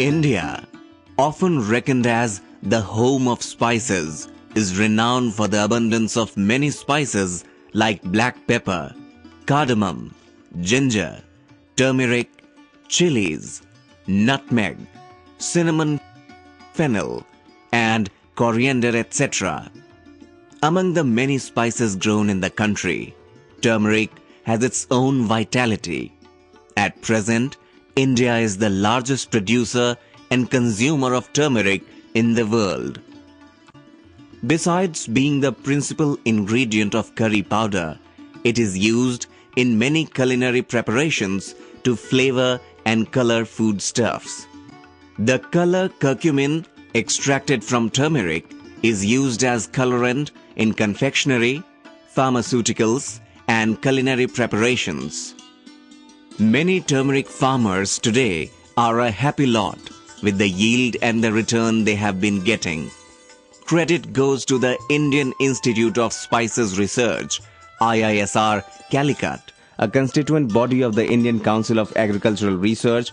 India, often reckoned as the home of spices, is renowned for the abundance of many spices like black pepper, cardamom, ginger, turmeric, chilies, nutmeg, cinnamon, fennel, and coriander, etc. Among the many spices grown in the country, turmeric has its own vitality. At present, India is the largest producer and consumer of turmeric in the world. Besides being the principal ingredient of curry powder, it is used in many culinary preparations to flavor and color foodstuffs. The color curcumin extracted from turmeric is used as colorant in confectionery, pharmaceuticals, and culinary preparations. Many turmeric farmers today are a happy lot with the yield and the return they have been getting. Credit goes to the Indian Institute of Spices Research, IISR, Calicut, a constituent body of the Indian Council of Agricultural Research.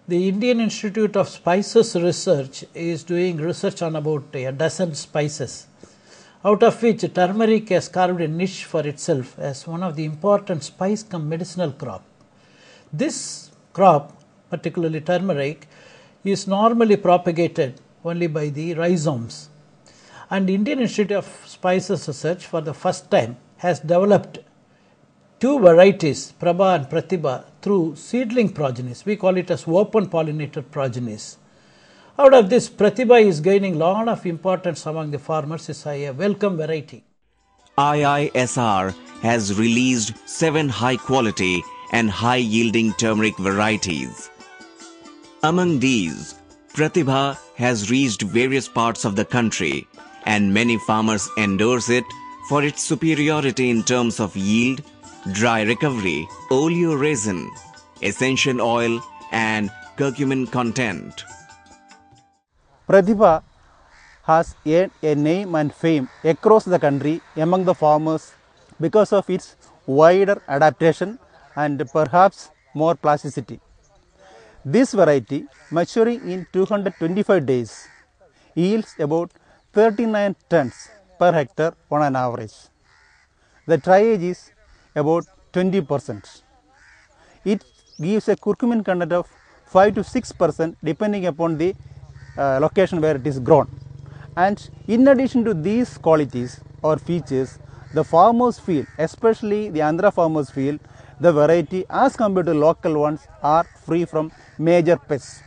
The Indian Institute of Spices Research is doing research on about a dozen spices, out of which turmeric has carved a niche for itself as one of the important spice cum medicinal crop. This crop, particularly turmeric, is normally propagated only by the rhizomes. And Indian Institute of Spices Research for the first time has developed two varieties, Prabha and Prathibha, through seedling progenies. We call it as open pollinated progenies. Out of this, Prathibha is gaining lot of importance among the farmers. It's a welcome variety. IISR has released 7 high-quality and high-yielding turmeric varieties. Among these, Prathibha has reached various parts of the country, and many farmers endorse it for its superiority in terms of yield, dry recovery, oleoresin, essential oil, and curcumin content. Prathibha has earned a name and fame across the country among the farmers because of its wider adaptation and perhaps more plasticity. This variety, maturing in 225 days, yields about 39 tons per hectare on an average. The triage is about 20%. It gives a curcumin content of 5 to 6% depending upon the location where it is grown. And in addition to these qualities or features, the farmers feel, especially the Andhra farmers feel, the variety as compared to local ones are free from major pests.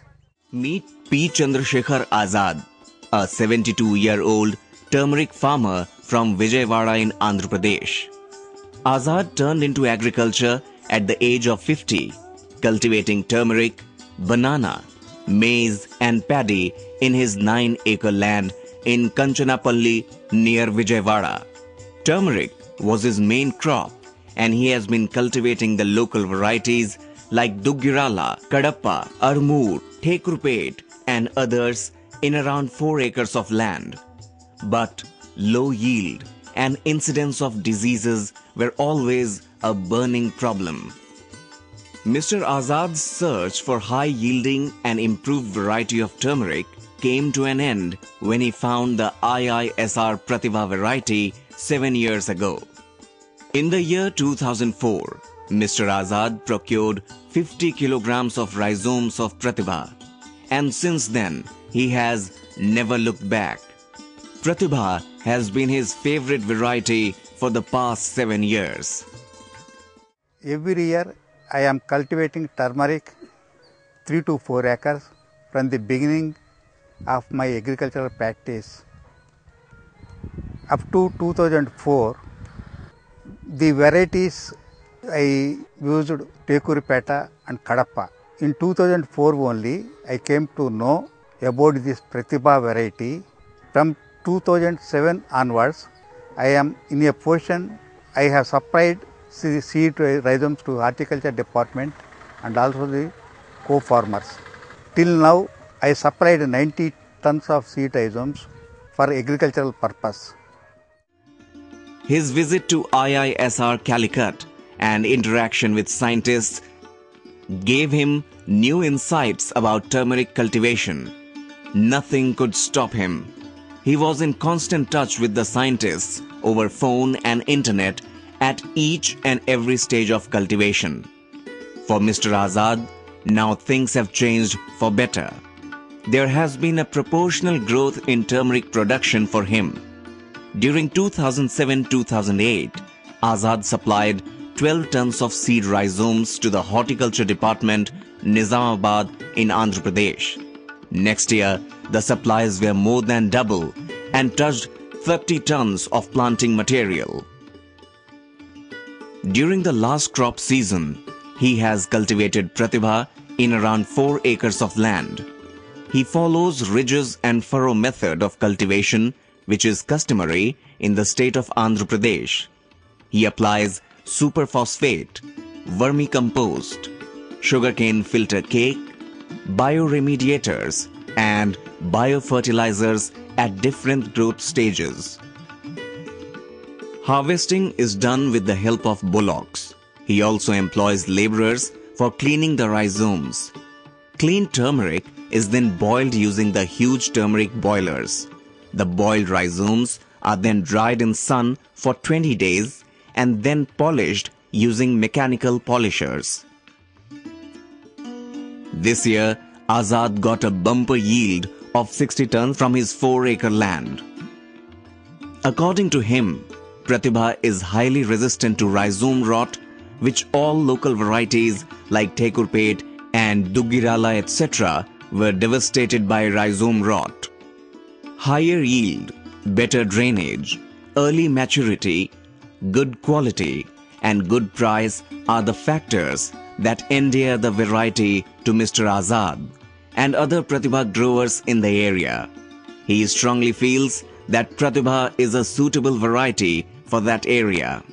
Meet P. Chandrasekhar Azad, a 72-year-old turmeric farmer from Vijayawada in Andhra Pradesh. Azad turned into agriculture at the age of 50, cultivating turmeric, banana, maize and paddy in his 9-acre land in Kanchanapalli near Vijayawada. Turmeric was his main crop, and he has been cultivating the local varieties like Duggirala, Kadappa, Armoor, Thekrupet and others in around 4 acres of land. But low yield and incidence of diseases were always a burning problem. Mr. Azad's search for high-yielding and improved variety of turmeric came to an end when he found the IISR Prathibha variety 7 years ago. In the year 2004, Mr. Azad procured 50 kilograms of rhizomes of Prathibha, and since then he has never looked back. Prathibha has been his favorite variety for the past 7 years. Every year I am cultivating turmeric 3 to 4 acres from the beginning of my agricultural practice. Up to 2004, the varieties I used Tekuripeta and Kadappa. In 2004 only, I came to know about this Prathibha variety. From 2007 onwards, I am in a position I have supplied seed rhizomes to horticulture department and also the co-farmers. Till now, I supplied 90 tons of seed rhizomes for agricultural purpose. His visit to IISR Calicut and interaction with scientists gave him new insights about turmeric cultivation. Nothing could stop him. He was in constant touch with the scientists over phone and internet at each and every stage of cultivation. For Mr. Azad, now things have changed for better. There has been a proportional growth in turmeric production for him. During 2007-2008, Azad supplied 12 tons of seed rhizomes to the Horticulture Department, Nizamabad in Andhra Pradesh. Next year, the supplies were more than double and touched 30 tons of planting material. During the last crop season, he has cultivated Prathibha in around 4 acres of land. He follows ridges and furrow method of cultivation, which is customary in the state of Andhra Pradesh. He applies superphosphate, vermicompost, sugarcane filter cake, bioremediators and biofertilizers at different growth stages. Harvesting is done with the help of bullocks. He also employs laborers for cleaning the rhizomes. Clean turmeric is then boiled using the huge turmeric boilers. The boiled rhizomes are then dried in sun for 20 days and then polished using mechanical polishers. This year, Azad got a bumper yield of 60 tons from his 4-acre land. According to him, Prathibha is highly resistant to rhizome rot, which all local varieties like Thekurpet and Dugirala etc. were devastated by rhizome rot. Higher yield, better drainage, early maturity, good quality and good price are the factors that endear the variety to Mr. Azad and other Prathibha growers in the area. He strongly feels that Prathibha is a suitable variety for that area.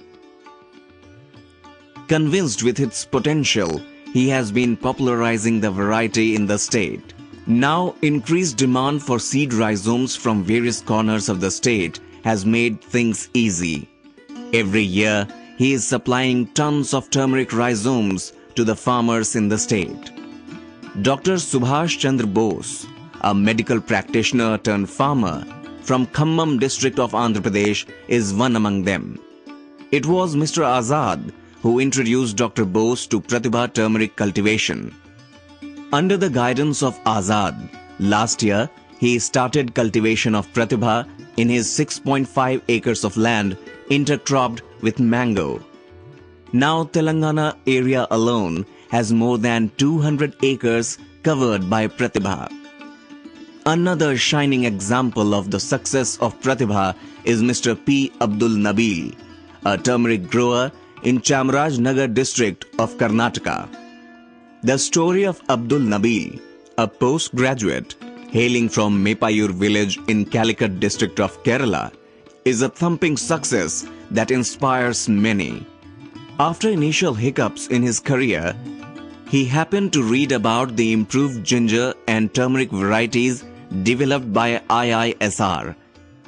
Convinced with its potential, he has been popularizing the variety in the state. Now, increased demand for seed rhizomes from various corners of the state has made things easy. Every year, he is supplying tons of turmeric rhizomes to the farmers in the state. Dr. Subhash Chandra Bose, a medical practitioner turned farmer from Khammam district of Andhra Pradesh, is one among them. It was Mr. Azad who introduced Dr. Bose to Prathibha turmeric cultivation. Under the guidance of Azad, last year he started cultivation of Prathibha in his 6.5 acres of land intercropped with mango. Now Telangana area alone has more than 200 acres covered by Prathibha. Another shining example of the success of Prathibha is Mr. P. Abdul Nabil, a turmeric grower in Chamarajnagar district of Karnataka. The story of Abdul Nabil, a postgraduate hailing from Mepayur village in Calicut district of Kerala, is a thumping success that inspires many. After initial hiccups in his career, he happened to read about the improved ginger and turmeric varieties developed by IISR.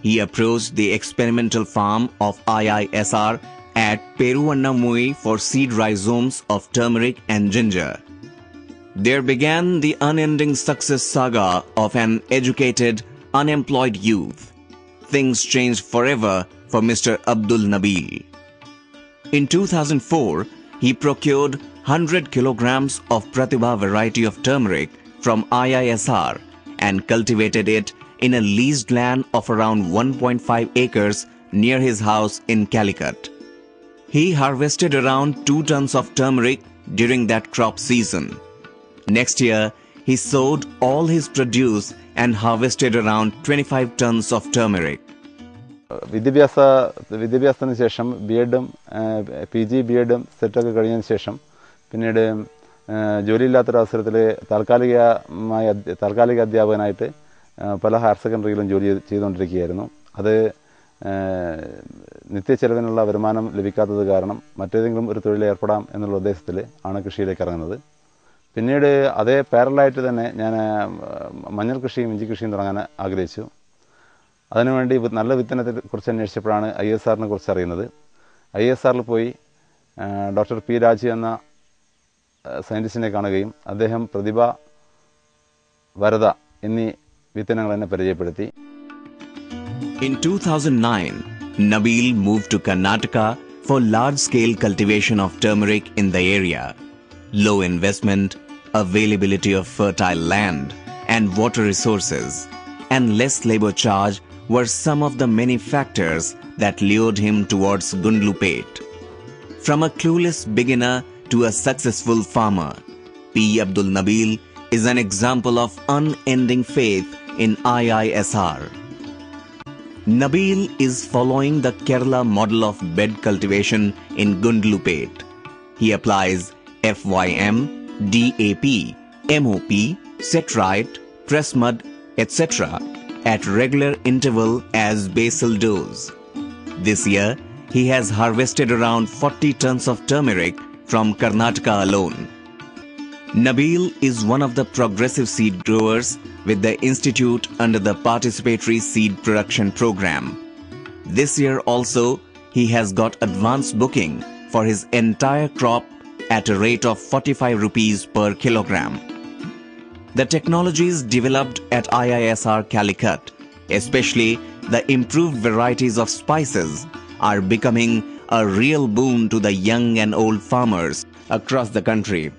He approached the experimental farm of IISR at Peruvannamui for seed rhizomes of turmeric and ginger. There began the unending success saga of an educated, unemployed youth. Things changed forever for Mr. Abdul Nabil. In 2004, he procured 100 kilograms of Prathibha variety of turmeric from IISR and cultivated it in a leased land of around 1.5 acres near his house in Calicut. He harvested around 2 tons of turmeric during that crop season. Next year, he sold all his produce and harvested around 25 tons of turmeric. വിദ്യാഭ്യാസത്തിന് ശേഷം ബി.എഡും PG. ബി.എഡും സെറ്റൊക്കെ കഴിഞ്ഞതിന് ശേഷം പിന്നീട് ജോലിയില്ലാത്തൊരവസരത്തിൽ താൽക്കാലിക അധ്യാപകനായിട്ട് പല higher സെക്കൻഡറിയിലും ജോലി ചെയ്തുകൊണ്ടിരിക്കുകയായിരുന്നു. അത് നിത്യച്ചെലവിനുള്ള വരുമാനം ലഭിക്കാത്തത് കാരണം മറ്റേതെങ്കിലും ഒരു തൊഴിൽ ഏർപ്പെടാം എന്നുള്ള ഉദ്ദേശത്തിൽ ആണ് കൃഷിയിലേക്ക് ഇറങ്ങുന്നത്. പിന്നീട് അതേ പാരലായിട്ട് തന്നെ ഞാൻ മഞ്ഞൾ കൃഷിയും ഇഞ്ചി കൃഷിയും തുടങ്ങാൻ ആഗ്രഹിച്ചു. അതിനുവേണ്ടി നല്ല വിത്തനത്തെക്കുറിച്ച് അന്വേഷിച്ചപ്പോഴാണ് IISRനെ കുറിച്ച് അറിയുന്നത്. IISRൽ പോയി ഡോക്ടർ പി രാജു എന്ന സയൻറ്റിസ്റ്റിനെ കാണുകയും അദ്ദേഹം പ്രതിഭ, വരദ എന്നീ വിത്തനങ്ങൾ എന്നെ പരിചയപ്പെടുത്തി. In 2009, Nabil moved to Karnataka for large-scale cultivation of turmeric in the area. Low investment, availability of fertile land and water resources, and less labor charge were some of the many factors that lured him towards Gundlupet. From a clueless beginner to a successful farmer, P. Abdul Nabil is an example of unending faith in IISR. Nabil is following the Kerala model of bed cultivation in Gundlupet. He applies FYM, DAP, MOP, Setrite, press mud, etc. at regular interval as basal dose. This year, he has harvested around 40 tons of turmeric from Karnataka alone. Nabil is one of the progressive seed growers with the institute under the Participatory Seed Production Program. This year also, he has got advance booking for his entire crop at a rate of 45 rupees per kilogram. The technologies developed at IISR Calicut, especially the improved varieties of spices, are becoming a real boon to the young and old farmers across the country.